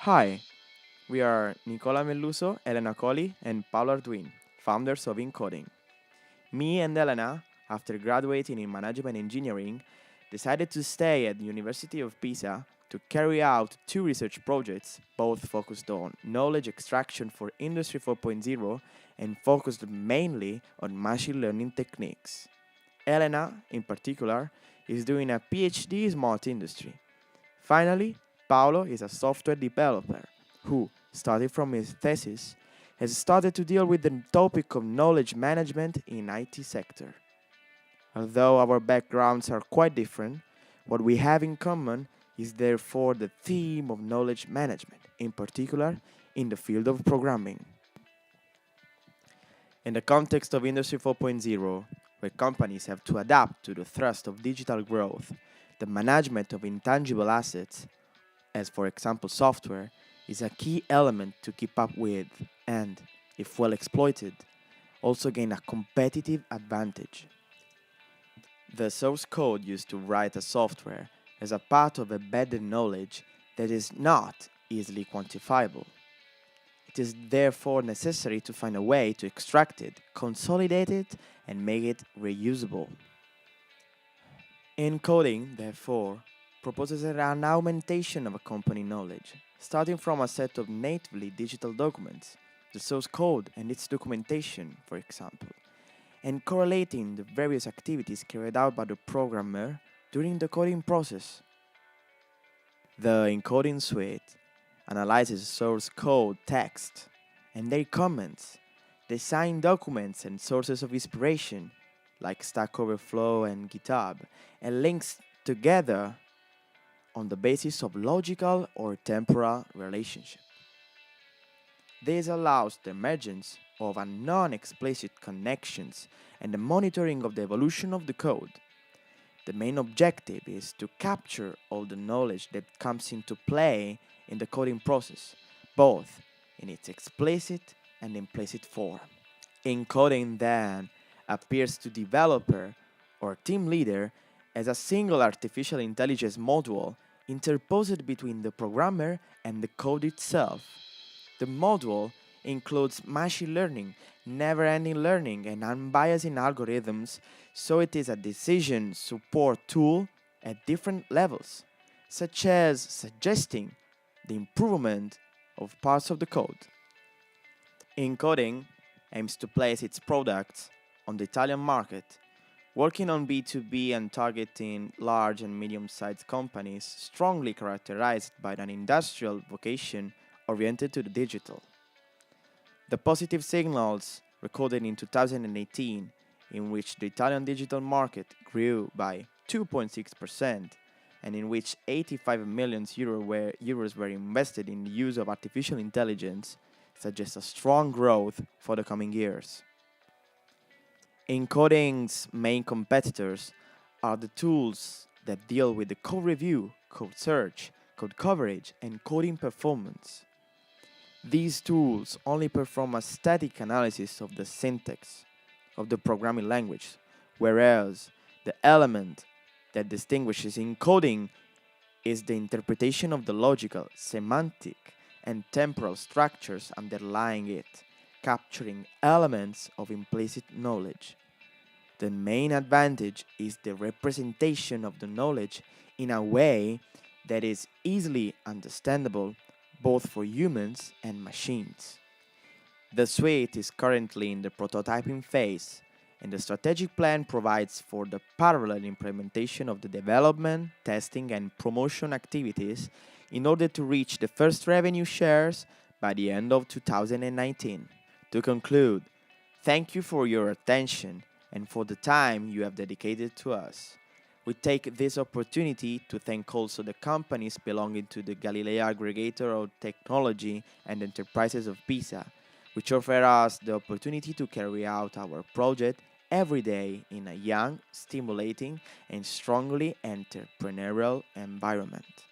Hi, we are Nicola Melluso, Elena Colli, and Paolo Arduin, founders of Incoding. Me and Elena, after graduating in management engineering, decided to stay at the University of Pisa to carry out two research projects, both focused on knowledge extraction for Industry 4.0 and focused mainly on machine learning techniques. Elena, in particular, is doing a PhD in smart industry. Finally, Paolo is a software developer who, starting from his thesis, has started to deal with the topic of knowledge management in IT sector. Although our backgrounds are quite different, what we have in common is therefore the theme of knowledge management, in particular in the field of programming. In the context of Industry 4.0, where companies have to adapt to the thrust of digital growth, the management of intangible assets, as for example software, is a key element to keep up with and, if well exploited, also gain a competitive advantage. The source code used to write a software is a part of embedded knowledge that is not easily quantifiable. It is therefore necessary to find a way to extract it, consolidate it, and make it reusable. Encoding, therefore, proposes an augmentation of a company knowledge, starting from a set of natively digital documents, the source code and its documentation, for example, and correlating the various activities carried out by the programmer during the coding process. The encoding suite analyzes source code text and their comments, design documents and sources of inspiration like Stack Overflow and GitHub, and links together on the basis of logical or temporal relationship. This allows the emergence of a non-explicit connections and the monitoring of the evolution of the code. The main objective is to capture all the knowledge that comes into play in the coding process, both in its explicit and implicit form. Encoding then appears to developer or team leader as a single artificial intelligence module interposed between the programmer and the code itself. The module includes machine learning, never-ending learning, and unbiasing algorithms, so it is a decision support tool at different levels, such as suggesting the improvement of parts of the code. Encoding aims to place its products on the Italian market, working on B2B and targeting large and medium-sized companies strongly characterized by an industrial vocation oriented to the digital. The positive signals recorded in 2018, in which the Italian digital market grew by 2.6% and in which 85 million euros were invested in the use of artificial intelligence, suggest a strong growth for the coming years. Encoding's main competitors are the tools that deal with the code review, code search, code coverage, and coding performance. These tools only perform a static analysis of the syntax of the programming language, whereas the element that distinguishes encoding is the interpretation of the logical, semantic, and temporal structures underlying it, capturing elements of implicit knowledge. The main advantage is the representation of the knowledge in a way that is easily understandable both for humans and machines. The suite is currently in the prototyping phase, and the strategic plan provides for the parallel implementation of the development, testing, and promotion activities in order to reach the first revenue shares by the end of 2019. To conclude, thank you for your attention and for the time you have dedicated to us. We take this opportunity to thank also the companies belonging to the Galileo Aggregator of Technology and Enterprises of Pisa, which offer us the opportunity to carry out our project every day in a young, stimulating, and strongly entrepreneurial environment.